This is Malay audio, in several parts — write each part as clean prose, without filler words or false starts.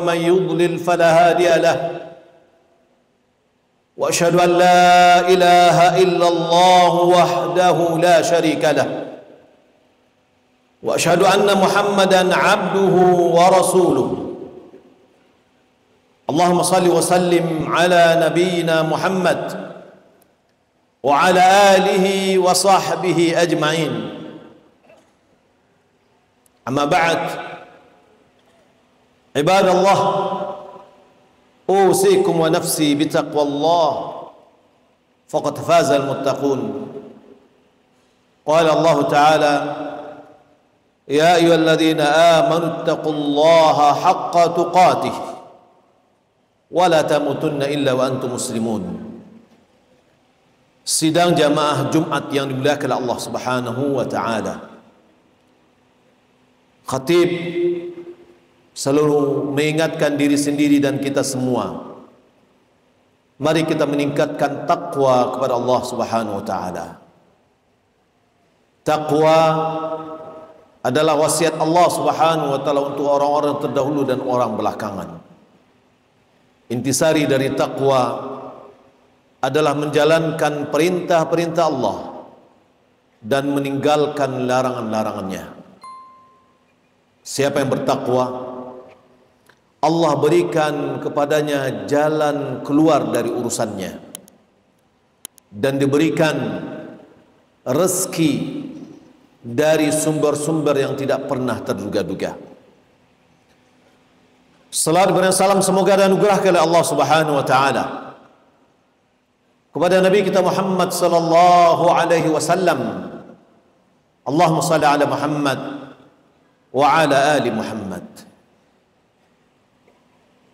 ومن يضلل فلا هادي له وأشهد أن لا إله إلا الله وحده لا شريك له وأشهد أن محمدا عبده ورسوله اللهم صل وسلم على نبينا محمد وعلى آله وصحبه أجمعين أما بعد عباد الله أوصيكم ونفسي بتقوى الله فقد فاز المتقون قال الله تعالى يا أيها الذين آمنوا اتقوا الله حق تقاته ولا تموتن إلا وأنتم مسلمون. Sidang jamaah Jumat yang dimuliakan oleh Allah Subhanahu wa taala. Khatib selalu mengingatkan diri sendiri dan kita semua, mari kita meningkatkan takwa kepada Allah Subhanahu wa taala. Takwa adalah wasiat Allah Subhanahu wa taala untuk orang-orang terdahulu dan orang belakangan. Intisari dari takwa adalah menjalankan perintah-perintah Allah dan meninggalkan larangan-larangannya. Siapa yang bertakwa, Allah berikan kepadanya jalan keluar dari urusannya dan diberikan rezeki dari sumber-sumber yang tidak pernah terduga-duga. Salat dan salam semoga dan anugerah kepada Allah Subhanahu wa taala kepada Nabi kita Muhammad sallallahu alaihi wasallam. Allahumma shalli ala Muhammad wa ala ali Muhammad.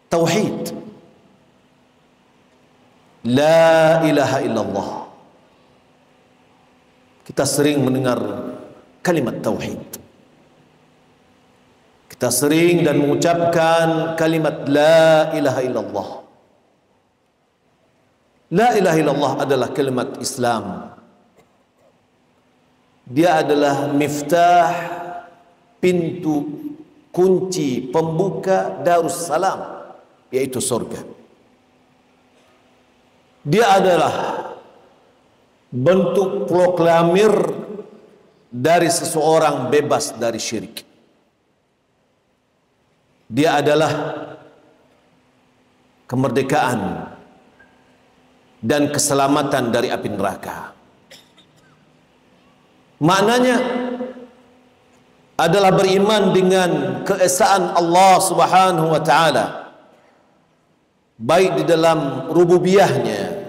Tauhid, la ilaha illallah. Kita sering mendengar kalimat tauhid. Kita sering dan mengucapkan kalimat la ilaha illallah. La ilaha illallah adalah kalimat Islam. Dia adalah miftah, pintu, kunci, pembuka Darussalam, yaitu surga. Dia adalah bentuk proklamir dari seseorang bebas dari syirik. Dia adalah kemerdekaan dan keselamatan dari api neraka. Maknanya adalah beriman dengan keesaan Allah Subhanahu wa taala, baik di dalam rububiyahnya,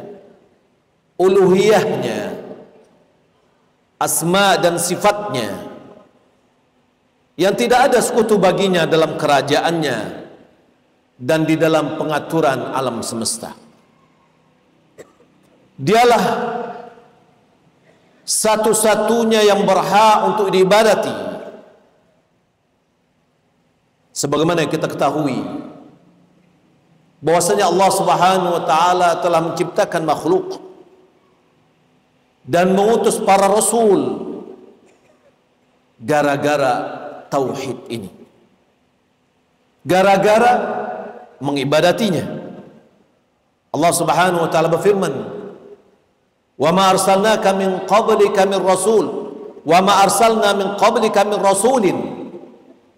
uluhiyahnya, asma dan sifatnya, yang tidak ada sekutu baginya dalam kerajaannya dan di dalam pengaturan alam semesta. Dialah satu-satunya yang berhak untuk diibadati. Sebagaimana yang kita ketahui bahwasanya Allah Subhanahu wa taala telah menciptakan makhluk dan mengutus para rasul gara-gara tauhid ini, gara-gara mengibadatinya. Allah Subhanahu wa taala berfirman, wa ma arsalnaka min qablika min rasul wa ma arsalna min qablika min rasulin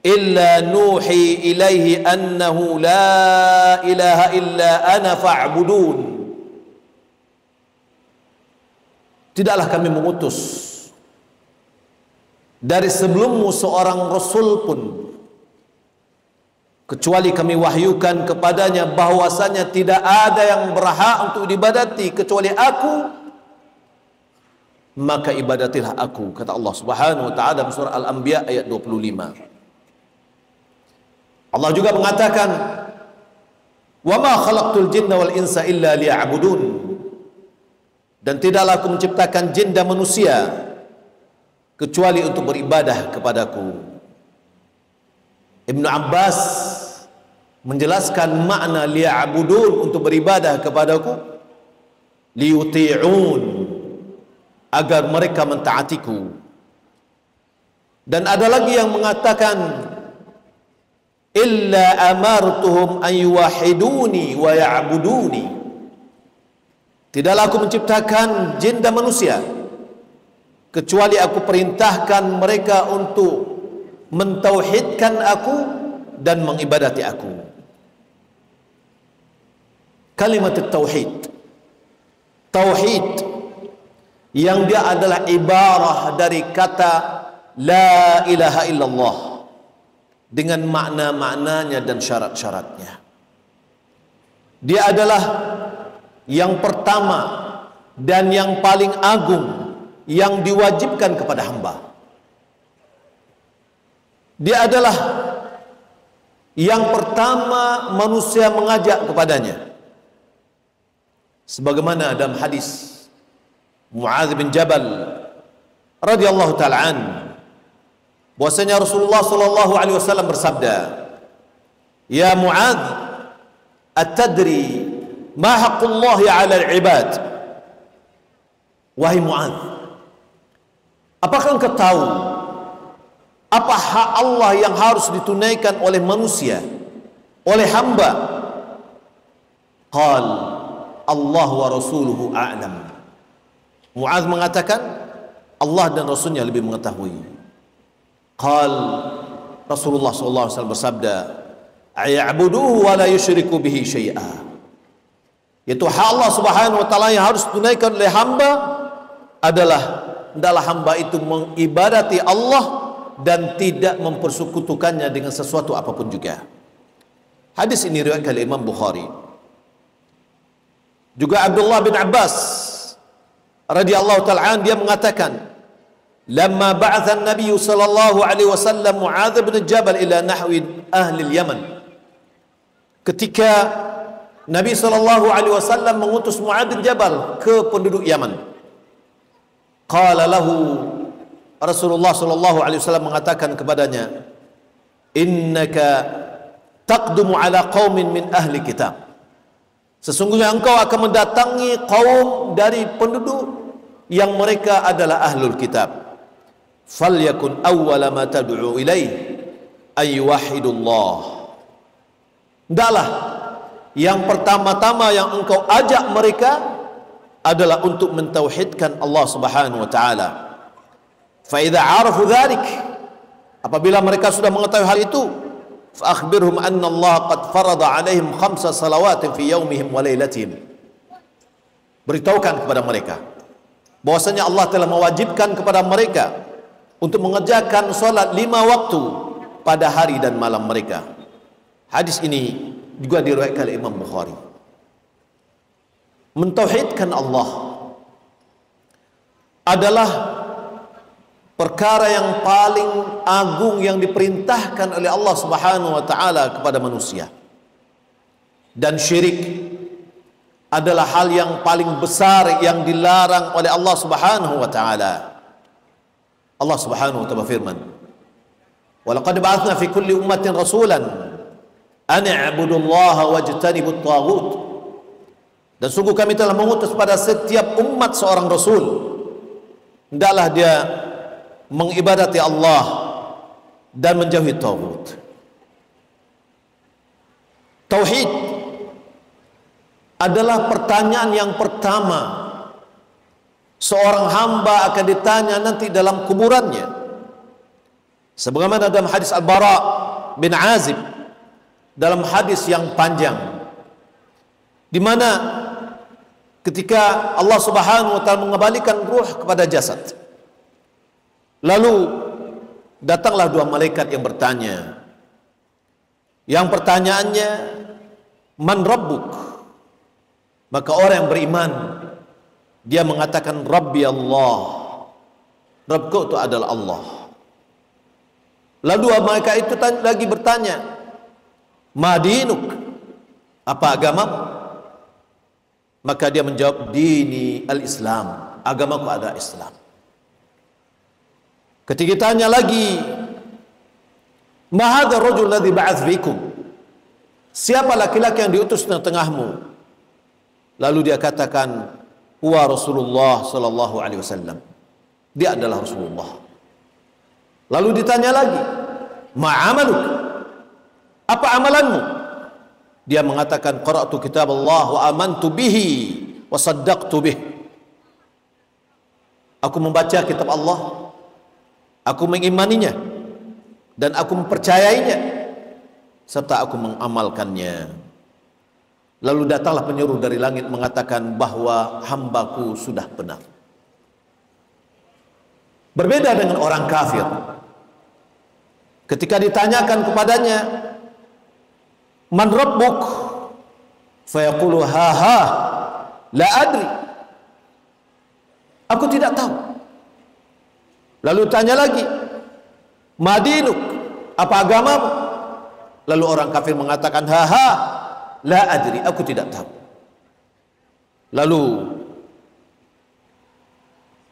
illa nuhi ilaihi annahu la ilaha illa ana fa'budun. Tidaklah kami mengutus dari sebelummu seorang rasul pun kecuali kami wahyukan kepadanya bahwasanya tidak ada yang berhak untuk diibadati kecuali aku, maka ibadatilah aku, kata Allah Subhanahu wa taala dalam surah Al-Anbiya ayat 25. Allah juga mengatakan, wa ma khalaqtul jinna wal insa illa liya'budun, dan tidaklah aku menciptakan jin dan manusia kecuali untuk beribadah kepadaku. Ibnu Abbas menjelaskan makna liya'budun, untuk beribadah kepadaku, liyuti'un, agar mereka mentaatiku. Dan ada lagi yang mengatakan illa amartuhum an yuwahiduni wa ya'buduni. Tidaklah aku menciptakan jin dan manusia kecuali aku perintahkan mereka untuk mentauhidkan aku dan mengibadati aku. Kalimat tauhid, tauhid yang dia adalah ibarah dari kata la ilaha illallah dengan makna-maknanya dan syarat-syaratnya. Dia adalah yang pertama dan yang paling agung yang diwajibkan kepada hamba. Dia adalah yang pertama manusia mengajak kepadanya. Sebagaimana dalam hadis Mu'adz bin Jabal radhiyallahu ta'ala an, bahwasanya Rasulullah sallallahu alaihi wasallam bersabda, "Ya Mu'adz, atadri ma haqqullahi 'ala al-'ibad?" Wahai Mu'adz, apakah engkau tahu apa hak Allah yang harus ditunaikan oleh manusia, oleh hamba? Qal, Allah wa rasuluhu a'lam. Mu'adz mengatakan, Allah dan Rasulnya lebih mengetahui. Qal, Rasulullah sallallahu alaihi wasallam bersabda, "Aya'buduhu wa la yusyriku bihi syai'a." Yaitu hak Allah Subhanahu wa taala yang harus ditunaikan oleh hamba adalah hendaklah hamba itu mengibadati Allah dan tidak mempersekutukannya dengan sesuatu apapun juga. Hadis ini riwayat oleh Imam Bukhari. Juga Abdullah bin Abbas radhiyallahu ta'ala an, dia mengatakan, lamma ba'atha an-nabiy sallallahu alaihi wasallam Mu'adz bin Jabal ila nahwi ahli al-Yaman. Ketika Nabi sallallahu alaihi wasallam mengutus Mu'adz bin Jabal ke penduduk Yaman, qala lahu, Rasulullah sallallahu alaihi wasallam mengatakan kepadanya, innaka taqdumu ala qaumin min ahli kitab. Sesungguhnya engkau akan mendatangi kaum dari penduduk yang mereka adalah ahlul kitab. Falyakun awwala ma tad'u ilaih ay yuwahhidullah. Hendaklah yang pertama-tama yang engkau ajak mereka adalah untuk mentauhidkan Allah Subhanahu wa taala. Fa idza 'arafu dzalik, apabila mereka sudah mengetahui hal itu, fa akhbirhum anna Allah qad farada 'alaihim 5 salawatin fi yaumihim wa lailatihim. Beritahukan kepada mereka bahwasanya Allah telah mewajibkan kepada mereka untuk mengerjakan salat 5 waktu pada hari dan malam mereka. Hadis ini juga diriwayatkan oleh Imam Bukhari. Mentauhidkan Allah adalah perkara yang paling agung yang diperintahkan oleh Allah Subhanahu wa taala kepada manusia. Dan syirik adalah hal yang paling besar yang dilarang oleh Allah Subhanahu wa taala. Allah Subhanahu wa taala berfirman, "Wa laqad ba'atsna fi kulli ummatin rasulan an i'budullaha wajtanibut taghut." Dan sungguh kami telah mengutus pada setiap umat seorang rasul, hendaklah dia mengibadati Allah dan menjauhi taghut. Tauhid adalah pertanyaan yang pertama seorang hamba akan ditanya nanti dalam kuburannya. Sebagaimana dalam hadis Al-Bara bin Azib, dalam hadis yang panjang, di mana ketika Allah Subhanahu wa taala mengembalikan ruh kepada jasad, lalu datanglah 2 malaikat yang bertanya. Yang pertanyaannya, man rabbuk? Maka orang yang beriman, dia mengatakan, Rabbi Allah, Rabbku itu adalah Allah. Lalu mereka itu lagi bertanya, ma dinuk? Apa agamamu? Maka dia menjawab, dini al-Islam, agamaku adalah Islam. Ketika ditanya lagi, ma hadzal rajul ladzi ba'ats fikum? Siapa laki-laki yang diutus di tengahmu? Lalu dia katakan, huwa Rasulullah sallallahu alaihi wasallam. Dia adalah Rasulullah. Lalu ditanya lagi, ma amaluk? Apa amalanmu? Dia mengatakan, qara'tu kitab Allah wa amantu bihi wa saddaqtu bih. Aku membaca kitab Allah, aku mengimaninya, dan aku mempercayainya, serta aku mengamalkannya. Lalu datanglah penyuruh dari langit mengatakan bahwa hambaku sudah benar. Berbeda dengan orang kafir. Ketika ditanyakan kepadanya, man rabbuk? Fayaqulu ha ha la adri. Aku tidak tahu. Lalu tanya lagi, madinuk? Apa agamamu? Lalu orang kafir mengatakan, ha ha la adri, aku tidak tahu. Lalu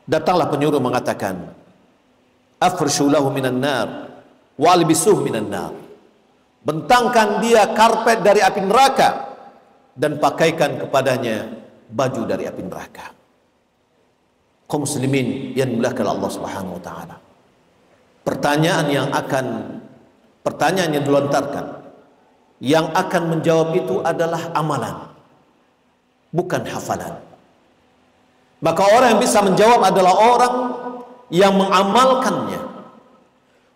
datanglah penyuruh mengatakan, afrshu lahu minan nar wa albisuh minan nar. Bentangkan dia karpet dari api neraka dan pakaikan kepadanya baju dari api neraka. Kaum muslimin yang dimuliakan Allah Subhanahu wa taala. Pertanyaan yang dilontarkan, yang akan menjawab itu adalah amalan, bukan hafalan. Maka orang yang bisa menjawab adalah orang yang mengamalkannya.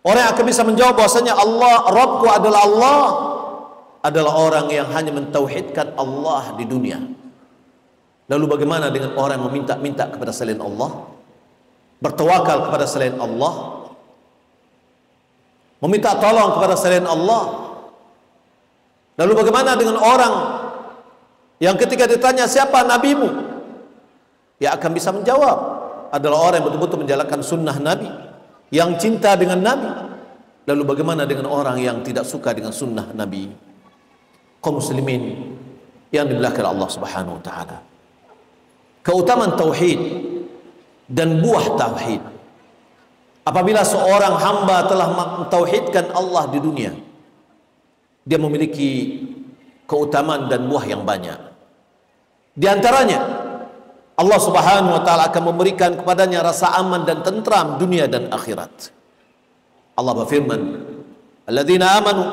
Orang yang akan bisa menjawab bahwasanya Allah, Rabbku adalah Allah, adalah orang yang hanya mentauhidkan Allah di dunia. Lalu bagaimana dengan orang yang meminta-minta kepada selain Allah, bertawakal kepada selain Allah, meminta tolong kepada selain Allah? Lalu bagaimana dengan orang yang ketika ditanya siapa nabimu, dia akan bisa menjawab adalah orang yang betul-betul menjalankan sunnah Nabi, yang cinta dengan Nabi. Lalu bagaimana dengan orang yang tidak suka dengan sunnah Nabi? Kaum muslimin yang dimuliakan Allah Subhanahu wa taala. Keutamaan tauhid dan buah tauhid. Apabila seorang hamba telah mentauhidkan Allah di dunia, dia memiliki keutamaan dan buah yang banyak. Di antaranya, Allah Subhanahu wa taala akan memberikan kepadanya rasa aman dan tentram dunia dan akhirat. Allah berfirman, alladzina amanu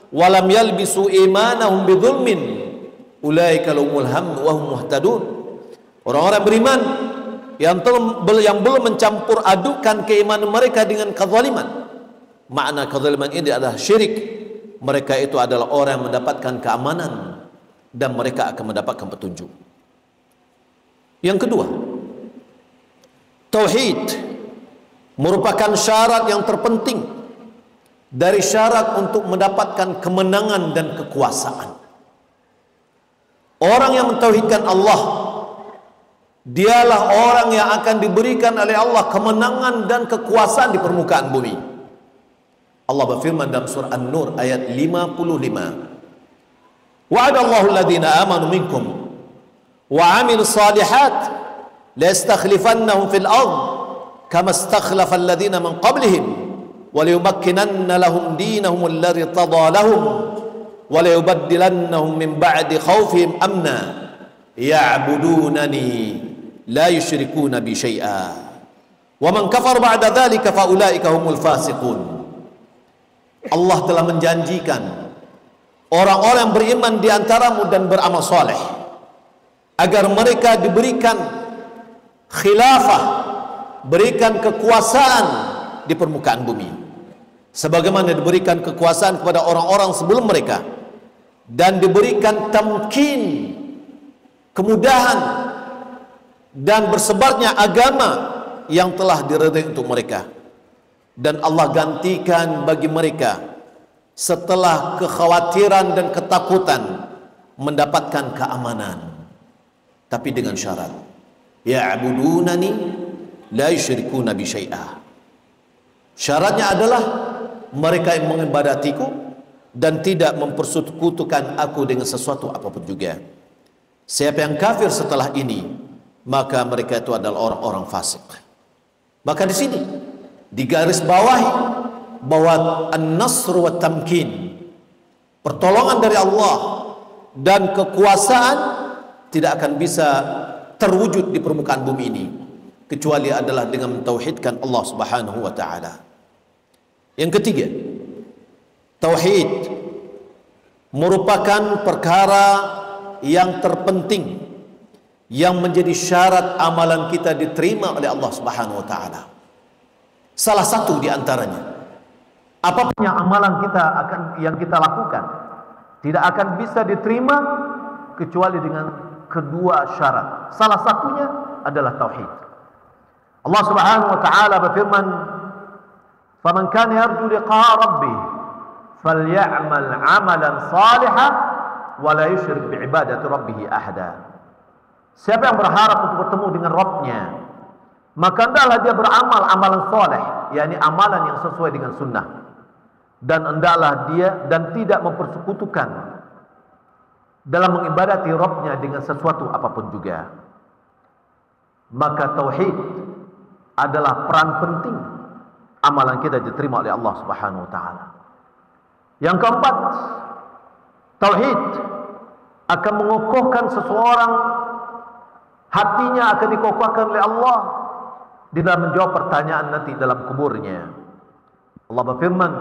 wa lam yalbisu imanahum bidzulmin ulaika lahumul hamnu wa hum muhtadun. Orang-orang beriman yang belum mencampur adukan keimanan mereka dengan kezaliman. Makna kezaliman ini adalah syirik. Mereka itu adalah orang yang mendapatkan keamanan dan mereka akan mendapatkan petunjuk. Yang kedua, tauhid merupakan syarat yang terpenting dari syarat untuk mendapatkan kemenangan dan kekuasaan. Orang yang mentauhidkan Allah, dialah orang yang akan diberikan oleh Allah kemenangan dan kekuasaan di permukaan bumi. Allah berfirman dalam surah An-Nur ayat 55, wa'adallahu alladhina amanu minkum wa 'amilus shalihat la yastakhlifannahum fil ard kama istakhlafa alladhina min qablihim wa liyumakkinanna lahum dinahum alladhi tada lahum wa la yubaddilannahum min ba'di khawfihim amna ya'budunani la yusyrikuna bi syai'a wa man kafara ba'da dhalika fa ulaika humul fasiqun. Allah telah menjanjikan orang-orang yang beriman di antaramu dan beramal soleh agar mereka diberikan khilafah, berikan kekuasaan di permukaan bumi sebagaimana diberikan kekuasaan kepada orang-orang sebelum mereka, dan diberikan tamkin, kemudahan dan bersebarnya agama yang telah diridai untuk mereka. Dan Allah gantikan bagi mereka setelah kekhawatiran dan ketakutan mendapatkan keamanan, tapi dengan syarat ya'budunani la yusyrikuna bi syai'a. Syaratnya adalah mereka yang mengibadatiku dan tidak mempersekutukan aku dengan sesuatu apapun juga. Siapa yang kafir setelah ini, maka mereka itu adalah orang-orang fasik. Maka di sini digaris bawahi bahwa an-nasr wa tamkin, pertolongan dari Allah dan kekuasaan tidak akan bisa terwujud di permukaan bumi ini kecuali adalah dengan mentauhidkan Allah Subhanahu wa taala. Yang ketiga, tauhid merupakan perkara yang terpenting yang menjadi syarat amalan kita diterima oleh Allah Subhanahu wa taala. Salah satu di antaranya, apapun yang amalan kita yang kita lakukan tidak akan bisa diterima kecuali dengan kedua syarat. Salah satunya adalah tauhid. Allah Subhanahu wa taala berfirman, "Faman kana yarju liqa'a rabbih falyamal 'amalan shalihan wa la yusyrik bi'ibadati rabbih ahada." Siapa yang berharap untuk bertemu dengan Rabb-Nya, maka hendaklah dia beramal amalan soleh, yakni amalan yang sesuai dengan sunnah, dan hendaklah dia dan tidak mempersekutukan dalam mengibadati Rabb-Nya dengan sesuatu apapun juga. Maka tauhid adalah peran penting amalan kita diterima oleh Allah Subhanahu wa taala. Yang keempat, tauhid akan mengukuhkan seseorang, hatinya akan dikokohkan oleh Allah di dalam menjawab pertanyaan nanti dalam kuburnya. Allah berfirman,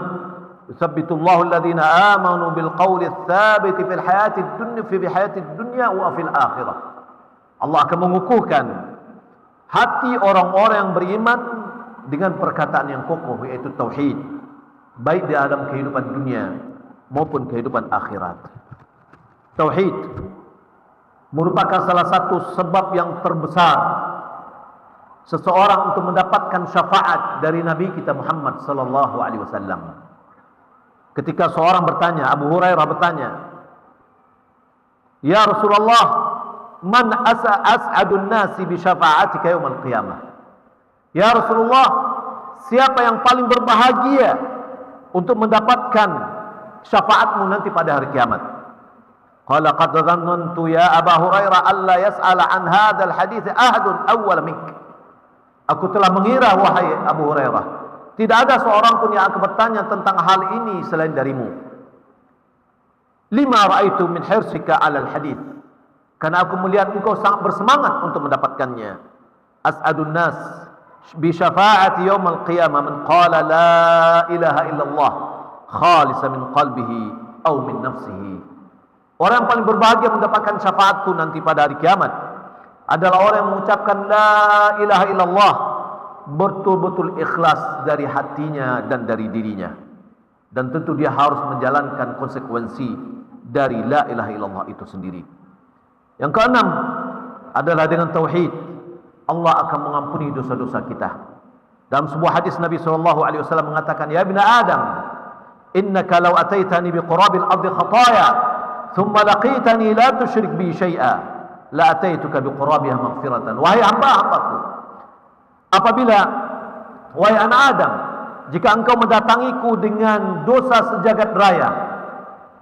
"Yutsabbitullahu alladhina amanu bil qawli tsabiti fil hayatid dunya wa fil akhirah." Allah akan mengukuhkan hati orang-orang yang beriman dengan perkataan yang kokoh, yaitu tauhid, baik di dalam kehidupan dunia maupun kehidupan akhirat. Tauhid merupakan salah satu sebab yang terbesar seseorang untuk mendapatkan syafaat dari Nabi kita Muhammad sallallahu alaihi wasallam. Ketika seorang bertanya, Abu Hurairah bertanya, "Ya Rasulullah, man as'adun nasi bi syafa'atika yaumil qiyamah?" Ya Rasulullah, siapa yang paling berbahagia untuk mendapatkan syafaatmu nanti pada hari kiamat? Qala qad dhannantu ya Abu Hurairah alla yas'ala an hadzal hadits ahadun awwal mink. Aku telah mengira, wahai Abu Hurairah, tidak ada seorang pun yang akan bertanya tentang hal ini selain darimu. Lima ra'aitu min hirsika 'alal hadits. Karena aku melihat engkau sangat bersemangat untuk mendapatkannya. As'adun nas bi syafa'ati yaumil qiyamah man qala la ilaha illallah khalisan min qalbihi aw min nafsihi. Orang yang paling berbahagia mendapatkan syafaatku nanti pada hari kiamat adalah orang yang mengucapkan la ilaha illallah betul-betul ikhlas dari hatinya dan dari dirinya. Dan tentu dia harus menjalankan konsekuensi dari la ilaha illallah itu sendiri. Yang keenam adalah dengan tauhid Allah akan mengampuni dosa-dosa kita. Dalam sebuah hadis Nabi SAW mengatakan, "Ya ibna Adam, innaka law ataitani biqurabil ardi khataya thumma laqitani la tusyrik bi syai'a la ataituka biqurabiha maghfiratan." Wahai hamba-hambaku, apabila, wahai anak Adam, jika engkau mendatangiku dengan dosa sejagat raya,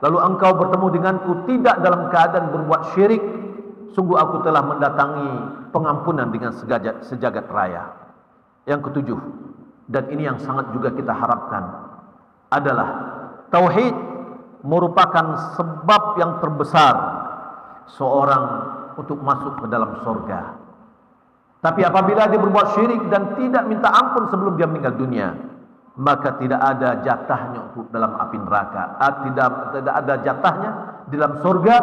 lalu engkau bertemu denganku tidak dalam keadaan berbuat syirik, sungguh aku telah mendatangi pengampunan dengan sejagat raya. Yang ketujuh, dan ini yang sangat juga kita harapkan, adalah tauhid merupakan sebab yang terbesar seorang untuk masuk ke dalam surga. Tapi apabila dia berbuat syirik dan tidak minta ampun sebelum dia meninggal dunia, maka tidak ada jatahnya untuk dalam api neraka. Tidak ada jatahnya di dalam surga,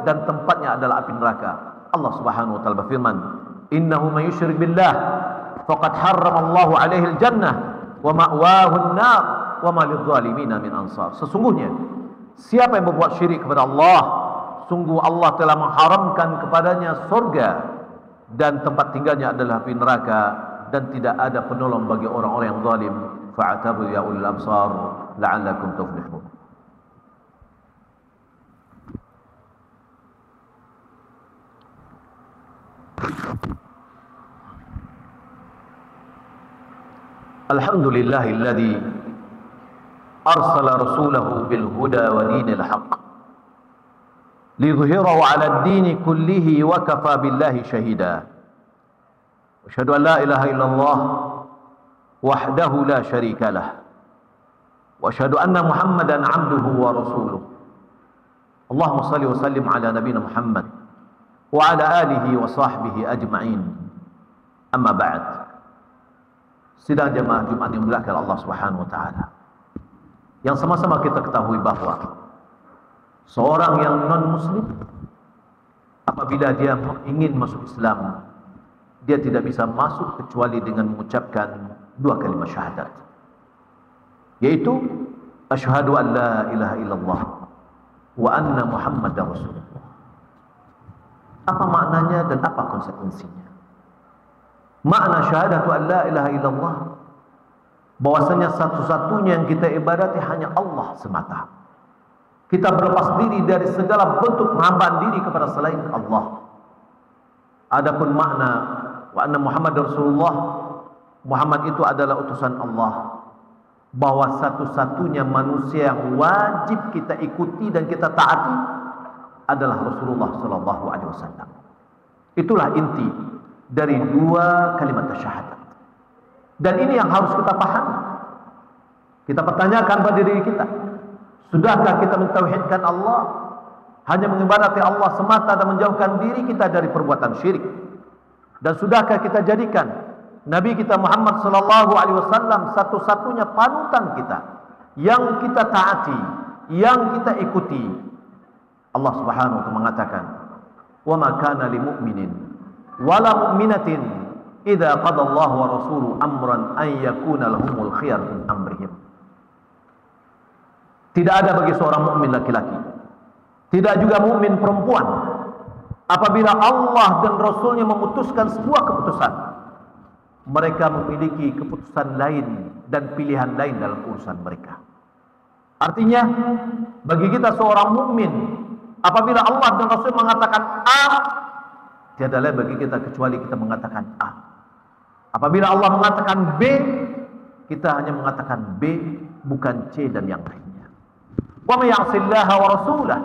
dan tempatnya adalah api neraka. Allah Subhanahu wa taala berfirman, "Innahu may yusyrik billah faqad harramallahu 'alaihi al-jannah wa ma'wahu an-nar wa ma lidh-dhalimin min ansar." Sesungguhnya siapa yang berbuat syirik kepada Allah, sungguh Allah telah mengharamkan kepadanya surga, dan tempat tinggalnya adalah api neraka, dan tidak ada penolong bagi orang-orang yang zalim. Fa'tabiru ya ulil absar la'allakum tuflihun. Alhamdulillahilladzi arsala rasulahu bil huda wa dinil haqq liyudhhirahu 'ala ad-dini kullihi wa kafa billahi shahida. Asyhadu an la ilaha illallah wahdahu la syarika lah wa asyhadu anna Muhammadan 'abduhu wa rasuluh. Allahumma shalli wa sallim ala nabiyyina Muhammad wa ala alihi wa sahbihi ajma'in. Amma ba'd. Sidang jemaah Jumat yang dimuliakan Allah Subhanahu wa taala, yang sama-sama kita ketahui bahwa Seorang yang non-muslim, apabila dia ingin masuk Islam, dia tidak bisa masuk kecuali dengan mengucapkan dua kalimat syahadat, yaitu asyhadu an la ilaha illallah wa anna muhammadar rasulullah. Apa maknanya dan apa konsekuensinya? Makna syahadatu an la ilaha illallah, bahwasanya satu-satunya yang kita ibadati hanya Allah semata. Kita berlepas diri dari segala bentuk penghambaan diri kepada selain Allah. Adapun makna wa anna muhammadar rasulullah, Muhammad itu adalah utusan Allah, bahwa satu-satunya manusia yang wajib kita ikuti dan kita taati adalah Rasulullah sallallahu alaihi wasallam. Itulah inti dari dua kalimat syahadat. Dan ini yang harus kita pahami. Kita pertanyakan pada diri kita, sudahkah kita mentauhidkan Allah, hanya mengibadati Allah semata dan menjauhkan diri kita dari perbuatan syirik? Dan sudahkah kita jadikan Nabi kita Muhammad sallallahu alaihi wasallam satu-satunya panutan kita yang kita taati, yang kita ikuti? Allah Subhanahu wa taala mengatakan, "Wa ma kana lil mu'minin wala mu'minatin idza qada Allah wa rasuluhu amran an yakuna lahumul khiyar min amrihim." Tidak ada bagi seorang mukmin laki-laki, tidak juga mukmin perempuan, apabila Allah dan Rasulnya memutuskan sebuah keputusan, mereka memiliki keputusan lain dan pilihan lain dalam urusan mereka. Artinya, bagi kita seorang mukmin, apabila Allah dan Rasul mengatakan A, tiada lain bagi kita kecuali kita mengatakan A. Apabila Allah mengatakan B, kita hanya mengatakan B, bukan C dan yang lainnya. Wa may ya'sillaha wa rasulah,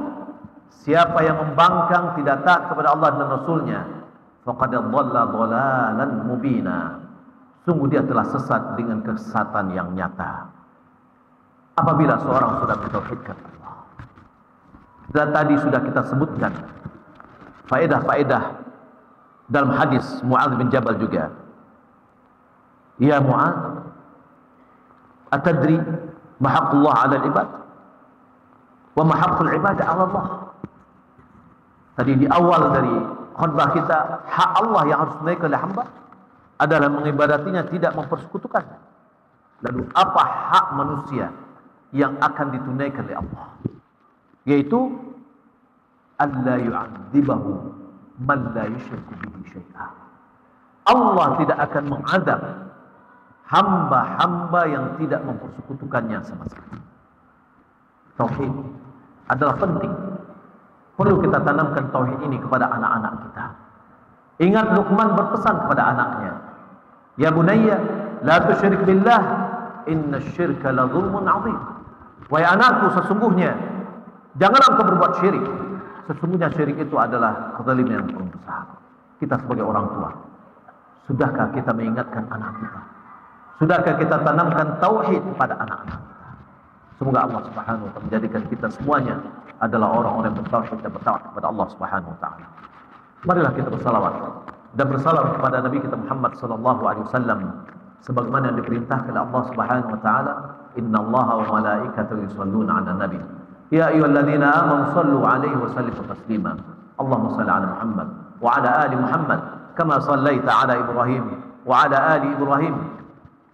siapa yang membangkang tidak taat kepada Allah dan Rasulnya, faqad dhalla dhalalan mubina, sungguh dia telah sesat dengan kesesatan yang nyata. Apabila seorang sudah mentauhidkan Allah, dan tadi sudah kita sebutkan faedah-faedah dalam hadis Mu'adz bin Jabal juga. Ya Mu'adz, atadri ma haqqullah 'ala al-ibad wa ma haqqul ibadah 'ala Allah? Tadi di awal dari khutbah kita, hak Allah yang harus tunaikan oleh hamba adalah mengibadatinya, tidak mempersekutukan. Lalu apa hak manusia yang akan ditunaikan oleh Allah? Yaitu alla yu'adzibahu man la yusyriku bihi syai'a. Allah tidak akan mengadab hamba-hamba yang tidak mempersekutukannya sama sekali. Tauhid adalah penting. Perlu kita tanamkan tauhid ini kepada anak-anak kita. Ingat Luqman berpesan kepada anaknya, ya bunayya la tusyrik billah inna syirka la zulmun 'adzim. Wahai anakku, sesungguhnya janganlah engkau berbuat syirik. Sesungguhnya syirik itu adalah kezaliman yang paling besar. Kita sebagai orang tua, sudahkah kita mengingatkan anak kita? Sudahkah kita tanamkan tauhid pada anak-anak kita? Semoga Allah Subhanahu wa taala menjadikan kita semuanya adalah orang-orang yang bertauhid dan bertaat kepada Allah Subhanahu wa taala. Marilah kita bersalawat dan bersalam kepada Nabi kita Muhammad sallallahu alaihi wasallam sebagaimana yang diperintahkan oleh Allah Subhanahu wa taala, innallaha wa malaikatahu yusholluna 'alan nabi ya ayyuhalladzina amanu shallu 'alaihi wa sallimu taslima. Allahumma shalli 'ala Muhammad wa 'ala ali Muhammad kama shallaita 'ala Ibrahim wa 'ala ali Ibrahim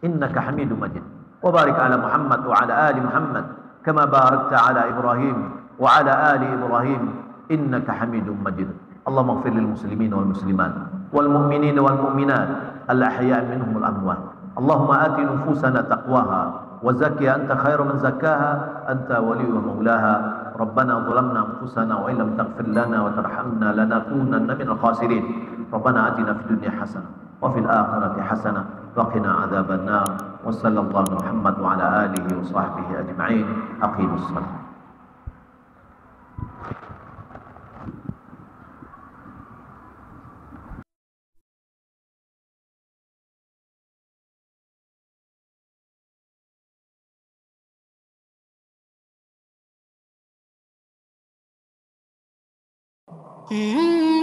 innaka Hamidum Majid. Wa barik 'ala Muhammad wa 'ala ali Muhammad kama barakta 'ala Ibrahim wa 'ala ali Ibrahim innaka Hamidum Majid. Allahumma ighfir lil muslimin wal muslimat wal mu'minin wal mu'minat al ahya' minhum wal amwat. Allahumma ati nufusana taqwaha wa zakkiha anta khairu man zakkaha anta waliyuha maulaha. Rabbana zalamna anfusana wa illam taghfir lana wa tarhamna lanakunanna minal khasirin. Rabbana atina fid dunya hasanah wa fil akhirati hasanah wa qina adzaban nar. Wa sallallahu Muhammad wa ala alihi wa sahbihi ajma'in. Aqimus salat. Mm-hmm.